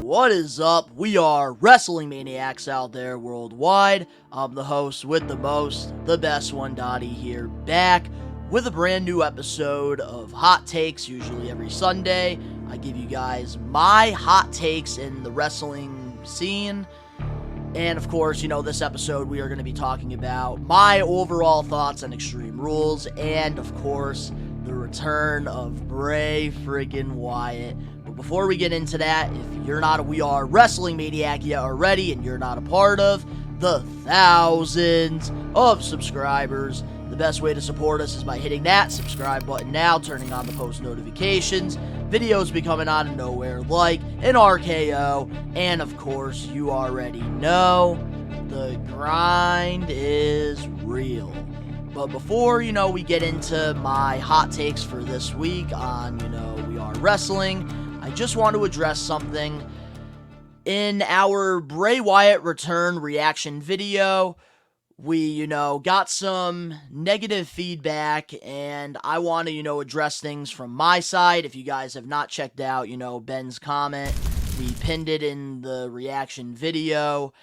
what is up? We are Wrestling Maniacs out there worldwide. I'm the host with the most, the best one, Donnie here, back with a brand new episode of Hot Takes, usually every Sunday. I give you guys my hot takes in the wrestling scene. And of course, this episode we are going to be talking about my overall thoughts on Extreme Rules and, of course, the return of Bray friggin' Wyatt. But before we get into that, if you're not a We Are Wrestling Maniac yet already and you're not a part of the thousands of subscribers, the best way to support us is by hitting that subscribe button now, turning on the post notifications. Videos be coming out of nowhere like an RKO, and of course, you already know, the grind is real. But before, we get into my hot takes for this week on, We Are Wrestling, I just want to address something. In our Bray Wyatt return reaction video, we, got some negative feedback, and I want to, address things from my side. If you guys have not checked out, Ben's comment, we pinned it in the reaction video,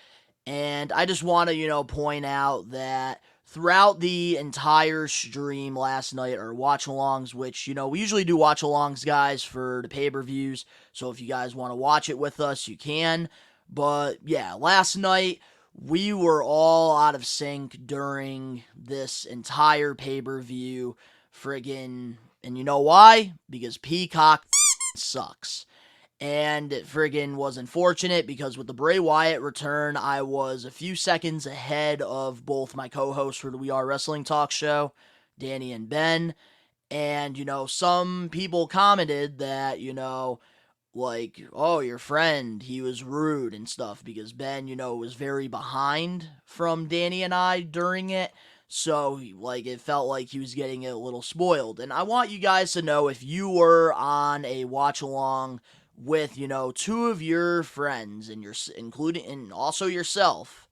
and I just want to, point out that throughout the entire stream last night, or watch-alongs, which, we usually do watch-alongs, guys, for the pay-per-views, so if you guys want to watch it with us, you can. But, yeah, last night, we were all out of sync during this entire pay-per-view, friggin', and you know why? Because Peacock sucks. And it friggin' was unfortunate because with the Bray Wyatt return, I was a few seconds ahead of both my co-hosts for the We Are Wrestling Talk show, Danny and Ben. And, some people commented that, like, oh, your friend, he was rude and stuff because Ben, was very behind from Danny and I during it. So, it felt like he was getting a little spoiled. And I want you guys to know, if you were on a watch-along with, two of your friends, and including, and also yourself,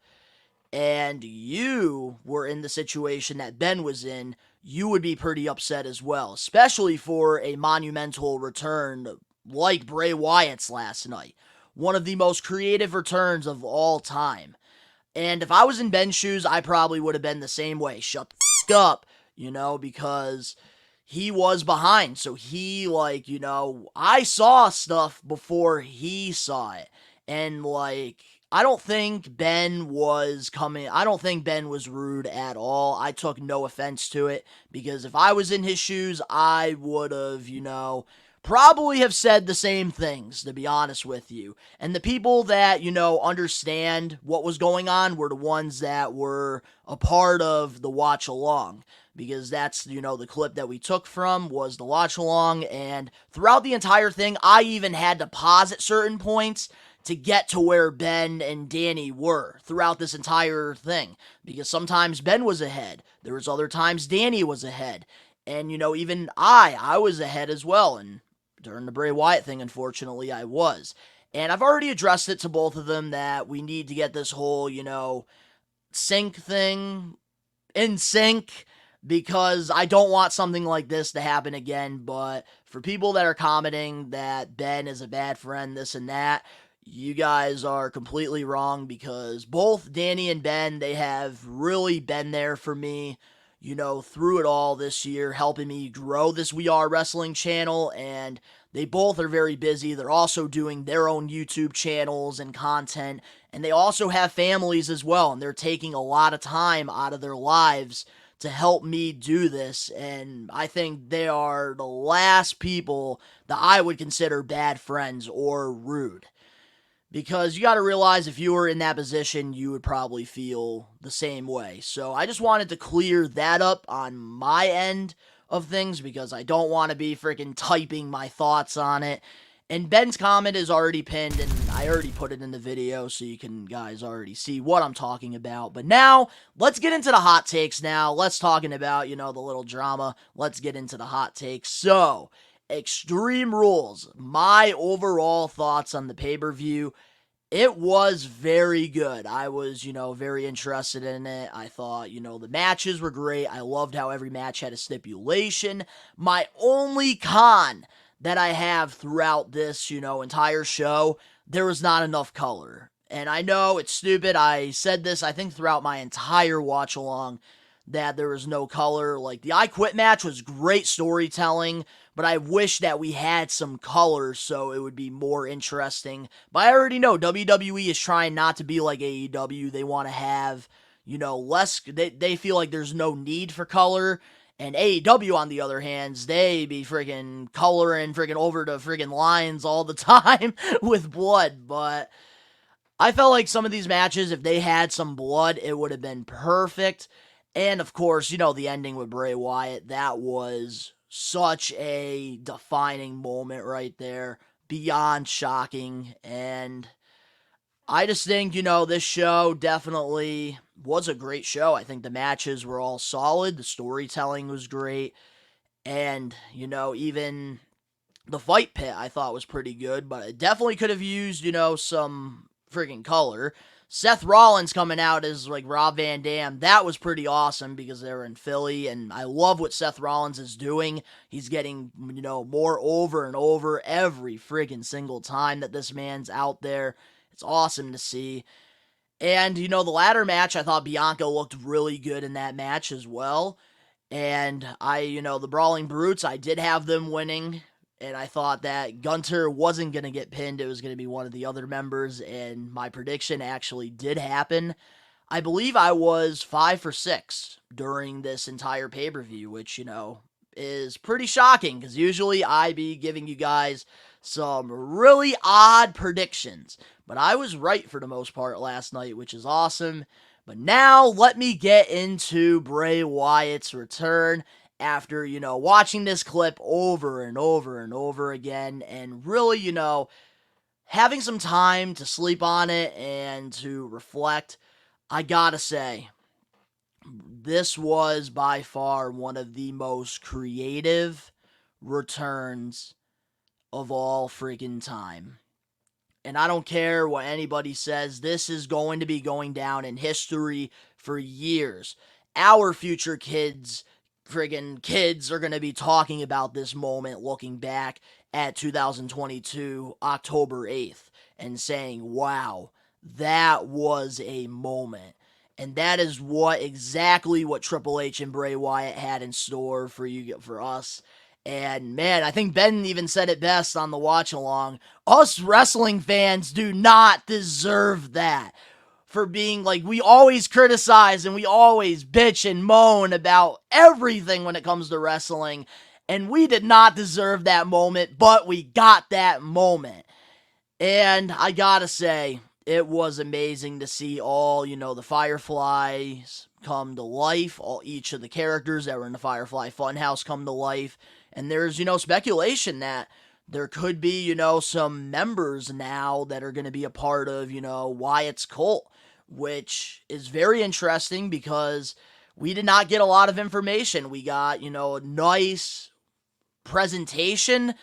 and you were in the situation that Ben was in, you would be pretty upset as well, especially for a monumental return like Bray Wyatt's last night. One of the most creative returns of all time. And if I was in Ben's shoes, I probably would have been the same way. Shut the f*** up, because he was behind. So he, I saw stuff before he saw it. And, I don't think Ben was rude at all. I took no offense to it, because if I was in his shoes, I would have, probably have said the same things, to be honest with you. And the people that, understand what was going on were the ones that were a part of the watch along. Because that's, the clip that we took from was the watch along. And throughout the entire thing, I even had to pause at certain points to get to where Ben and Danny were throughout this entire thing. Because sometimes Ben was ahead. There was other times Danny was ahead. And, even I was ahead as well. And during the Bray Wyatt thing, unfortunately, I was. And I've already addressed it to both of them that we need to get this whole, sync thing in sync, because I don't want something like this to happen again. But for people that are commenting that Ben is a bad friend, this and that, you guys are completely wrong, because both Danny and Ben, they have really been there for me, through it all this year, helping me grow this We Are Wrestling channel, and they both are very busy. They're also doing their own YouTube channels and content, and they also have families as well, and they're taking a lot of time out of their lives to help me do this, and I think they are the last people that I would consider bad friends or rude. Because you got to realize, if you were in that position, you would probably feel the same way. So I just wanted to clear that up on my end of things, because I don't want to be freaking typing my thoughts on it. And Ben's comment is already pinned, and I already put it in the video, so you can guys already see what I'm talking about. But now, let's get into the hot takes now. Let's talking about, the little drama. Let's get into the hot takes. So, Extreme Rules, my overall thoughts on the pay-per-view. It was very good. I was, very interested in it. I thought, the matches were great. I loved how every match had a stipulation. My only con that I have throughout this, entire show, there was not enough color. And I know it's stupid. I said this, I think, throughout my entire watch along, that there was no color. Like, the I Quit match was great storytelling, but I wish that we had some color so it would be more interesting. But I already know WWE is trying not to be like AEW. They want to have, less. They feel like there's no need for color. And AEW, on the other hand, they be friggin' coloring friggin' over to friggin' lines all the time with blood. But I felt like some of these matches, if they had some blood, it would have been perfect. And of course, the ending with Bray Wyatt, that was such a defining moment right there. Beyond shocking. And I just think, this show definitely was a great show. I think the matches were all solid. The storytelling was great. And, even the fight pit I thought was pretty good, but it definitely could have used, some freaking color. Seth Rollins coming out as like Rob Van Dam, that was pretty awesome because they were in Philly, and I love what Seth Rollins is doing. He's getting, more over and over every friggin' single time that this man's out there. It's awesome to see. And, the ladder match, I thought Bianca looked really good in that match as well. And the Brawling Brutes, I did have them winning. And I thought that Gunter wasn't going to get pinned. It was going to be one of the other members. And my prediction actually did happen. I believe I was 5 for 6 during this entire pay-per-view, which, is pretty shocking. Because usually I be giving you guys some really odd predictions. But I was right for the most part last night, which is awesome. But now let me get into Bray Wyatt's return after, watching this clip over and over and over again and really, having some time to sleep on it and to reflect. I gotta say, this was by far one of the most creative returns of all freaking time. And I don't care what anybody says, this is going to be going down in history for years. Our future friggin' kids are going to be talking about this moment looking back at 2022, October 8th, and saying, wow, that was a moment. And that is exactly what Triple H and Bray Wyatt had in store for us. And man, I think Ben even said it best on the watch along. Us wrestling fans do not deserve that. For being like, we always criticize and we always bitch and moan about everything when it comes to wrestling. And we did not deserve that moment, but we got that moment. And I gotta say, it was amazing to see all, the Fireflies come to life. Each of the characters that were in the Firefly Funhouse come to life. And there's, speculation that there could be, some members now that are going to be a part of, Wyatt's cult, which is very interesting because we did not get a lot of information. We got, a nice presentation,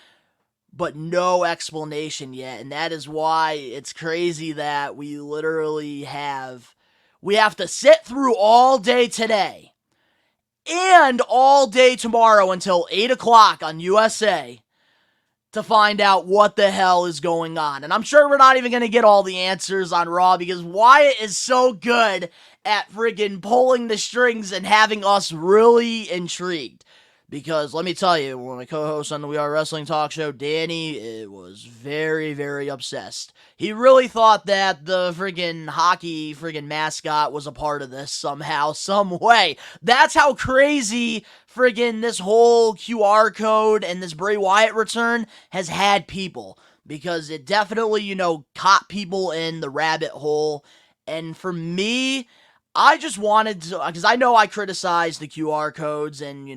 but no explanation yet. And that is why it's crazy that we have to sit through all day today and all day tomorrow until 8 o'clock on USA to find out what the hell is going on. And I'm sure we're not even going to get all the answers on Raw because Wyatt is so good at friggin' pulling the strings and having us really intrigued. Because let me tell you, when my co-host on the We Are Wrestling Talk Show, Danny, was very, very obsessed. He really thought that the friggin' hockey friggin' mascot was a part of this somehow, some way. That's how crazy friggin' this whole QR code and this Bray Wyatt return has had people. Because it definitely, caught people in the rabbit hole. And for me, I just wanted to, because I know I criticized the QR codes and,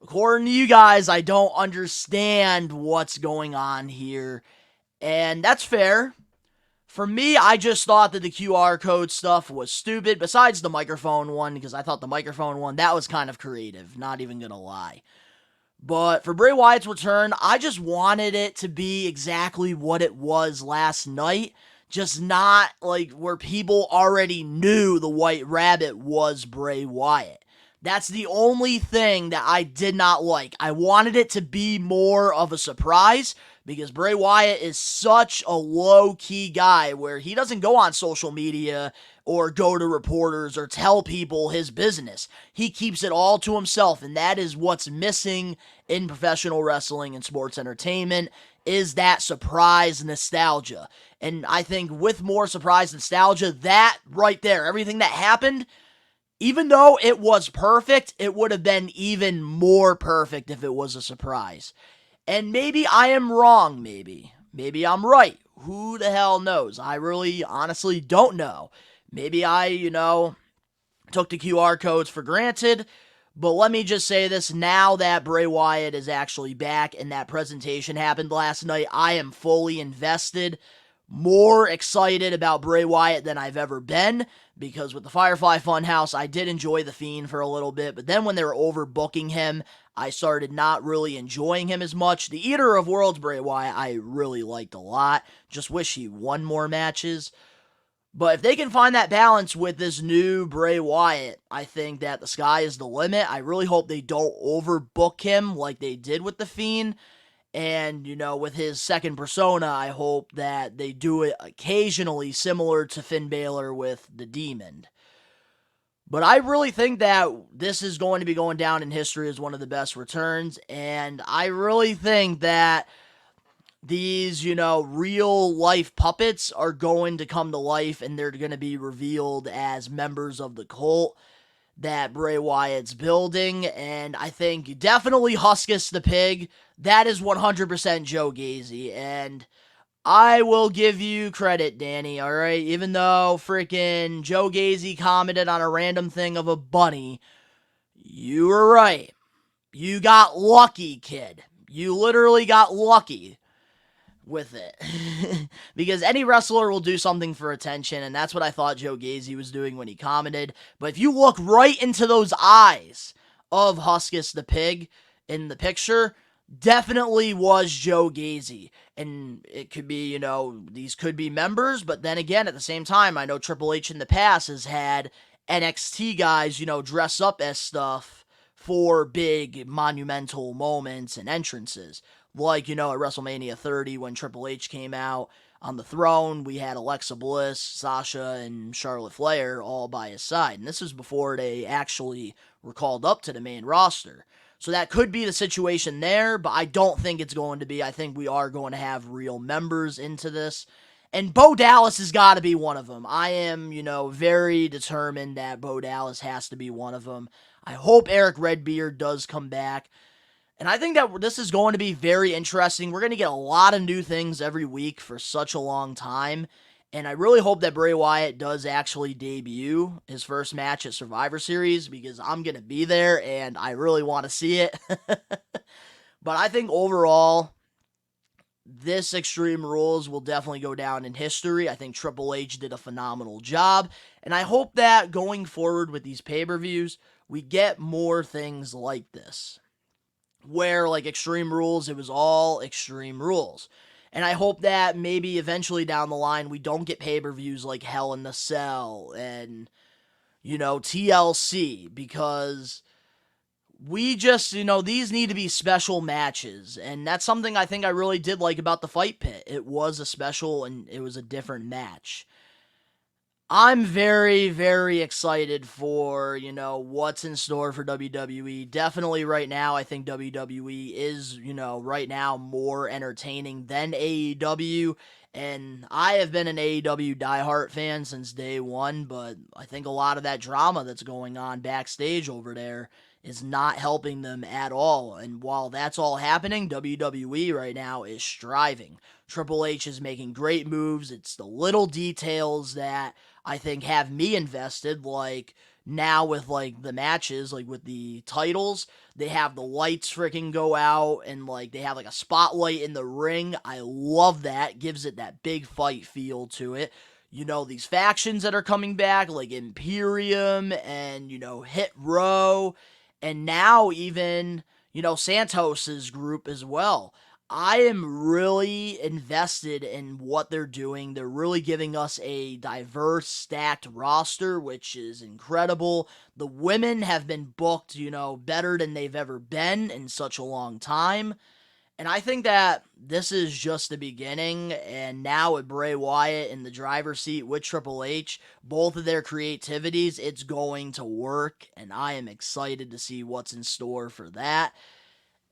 according to you guys, I don't understand what's going on here. And that's fair. For me, I just thought that the QR code stuff was stupid, besides the microphone one, because I thought the microphone one, that was kind of creative, not even gonna lie. But for Bray Wyatt's return, I just wanted it to be exactly what it was last night, just not like where people already knew the White Rabbit was Bray Wyatt. That's the only thing that I did not like. I wanted it to be more of a surprise because Bray Wyatt is such a low-key guy where he doesn't go on social media or go to reporters or tell people his business. He keeps it all to himself, and that is what's missing in professional wrestling and sports entertainment, is that surprise nostalgia. And I think with more surprise nostalgia, that right there, everything that happened, even though it was perfect, it would have been even more perfect if it was a surprise. And maybe I am wrong, maybe. Maybe I'm right. Who the hell knows? I really honestly don't know. Maybe I, took the QR codes for granted. But let me just say this, now that Bray Wyatt is actually back and that presentation happened last night, I am fully invested, more excited about Bray Wyatt than I've ever been, because with the Firefly Funhouse, I did enjoy The Fiend for a little bit, but then when they were overbooking him, I started not really enjoying him as much. The Eater of Worlds Bray Wyatt, I really liked a lot. Just wish he won more matches. But if they can find that balance with this new Bray Wyatt, I think that the sky is the limit. I really hope they don't overbook him like they did with The Fiend. And, with his second persona, I hope that they do it occasionally similar to Finn Balor with the Demon. But I really think that this is going to be going down in history as one of the best returns. And I really think that these, real life puppets are going to come to life and they're going to be revealed as members of the cult that Bray Wyatt's building. And I think definitely Huskus the Pig, that is 100% Joe Gacy. And I will give you credit, Danny, alright? Even though freaking Joe Gacy commented on a random thing of a bunny, you were right. You got lucky, kid. You literally got lucky with it. Because any wrestler will do something for attention, and that's what I thought Joe Gacy was doing when he commented. But if you look right into those eyes of Huskus the Pig in the picture, definitely was Joe Gacy. And it could be, these could be members, but then again, at the same time, I know Triple H in the past has had NXT guys, dress up as stuff for big monumental moments and entrances. Like, at WrestleMania 30 when Triple H came out on the throne, we had Alexa Bliss, Sasha, and Charlotte Flair all by his side. And this was before they actually were called up to the main roster. So that could be the situation there, but I don't think it's going to be. I think we are going to have real members into this. And Bo Dallas has got to be one of them. I am, very determined that Bo Dallas has to be one of them. I hope Eric Redbeard does come back. And I think that this is going to be very interesting. We're going to get a lot of new things every week for such a long time. And I really hope that Bray Wyatt does actually debut his first match at Survivor Series, because I'm going to be there and I really want to see it. But I think overall, this Extreme Rules will definitely go down in history. I think Triple H did a phenomenal job. And I hope that going forward with these pay-per-views, we get more things like this, where like Extreme Rules, it was all Extreme Rules. And I hope that maybe eventually down the line we don't get pay-per-views like Hell in the Cell and, TLC, because we just, these need to be special matches. And that's something I think I really did like about the Fight Pit. It was a special and it was a different match. I'm very, very excited for, what's in store for WWE. Definitely right now, I think WWE is, right now more entertaining than AEW. And I have been an AEW diehard fan since day one, but I think a lot of that drama that's going on backstage over there is not helping them at all. And while that's all happening, WWE right now is striving. Triple H is making great moves. It's the little details that I think have me invested, like now with like the matches, like with the titles, they have the lights freaking go out and like they have like a spotlight in the ring. I love that. Gives it that big fight feel to it. These factions that are coming back, like Imperium and, Hit Row, and now even, Santos's group as well. I am really invested in what they're doing. They're really giving us a diverse, stacked roster, which is incredible. The women have been booked, better than they've ever been in such a long time. And I think that this is just the beginning, and now with Bray Wyatt in the driver's seat with Triple H, both of their creativities, it's going to work, and I am excited to see what's in store for that.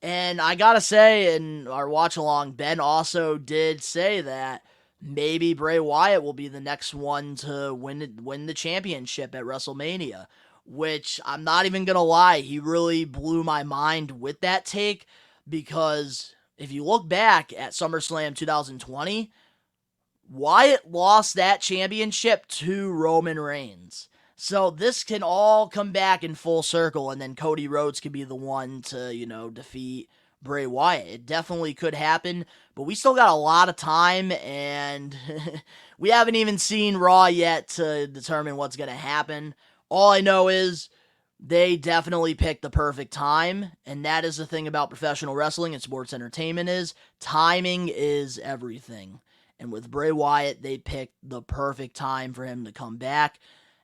And I gotta say, in our watch along, Ben also did say that maybe Bray Wyatt will be the next one to win the championship at WrestleMania. Which I'm not even gonna lie, he really blew my mind with that take, because if you look back at SummerSlam 2020, Wyatt lost that championship to Roman Reigns. So this can all come back in full circle, and then Cody Rhodes could be the one to, defeat Bray Wyatt. It definitely could happen, but we still got a lot of time, and we haven't even seen Raw yet to determine what's going to happen. All I know is they definitely picked the perfect time, and that is the thing about professional wrestling and sports entertainment is timing is everything. And with Bray Wyatt, they picked the perfect time for him to come back.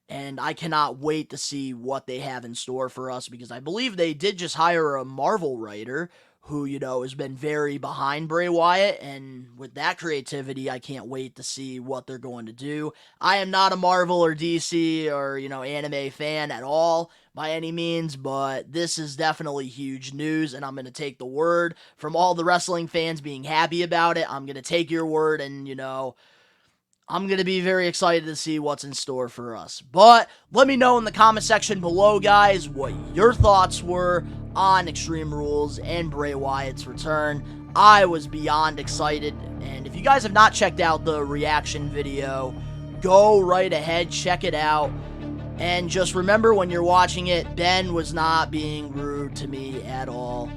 And I cannot wait to see what they have in store for us, because I believe they did just hire a Marvel writer who, has been very behind Bray Wyatt. And with that creativity, I can't wait to see what they're going to do. I am not a Marvel or DC or, anime fan at all by any means, but this is definitely huge news, and I'm going to take the word from all the wrestling fans being happy about it. I'm going to take your word, and, I'm going to be very excited to see what's in store for us. But let me know in the comment section below, guys, what your thoughts were on Extreme Rules and Bray Wyatt's return. I was beyond excited, and if you guys have not checked out the reaction video, go right ahead, check it out. And just remember, when you're watching it, Ben was not being rude to me at all.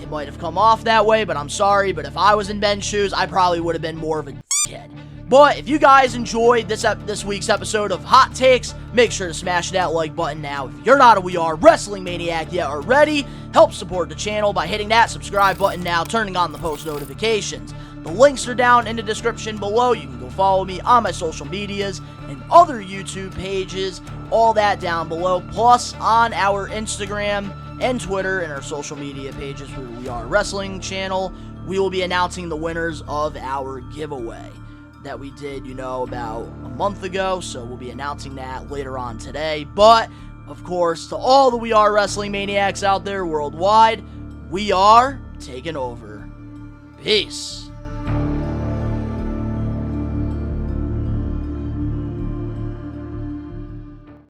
It might have come off that way, but I'm sorry. But if I was in Ben's shoes, I probably would have been more of a dickhead. But if you guys enjoyed this week's episode of Hot Takes, make sure to smash that like button now. If you're not a We Are Wrestling Maniac yet already, help support the channel by hitting that subscribe button now, turning on the post notifications. The links are down in the description below. You can go follow me on my social medias and other YouTube pages, all that down below, plus on our Instagram and Twitter and our social media pages for the We Are Wrestling channel. We will be announcing the winners of our giveaway that we did, about a month ago, so we'll be announcing that later on today. But, of course, to all the We Are Wrestling Maniacs out there worldwide, we are taking over. Peace.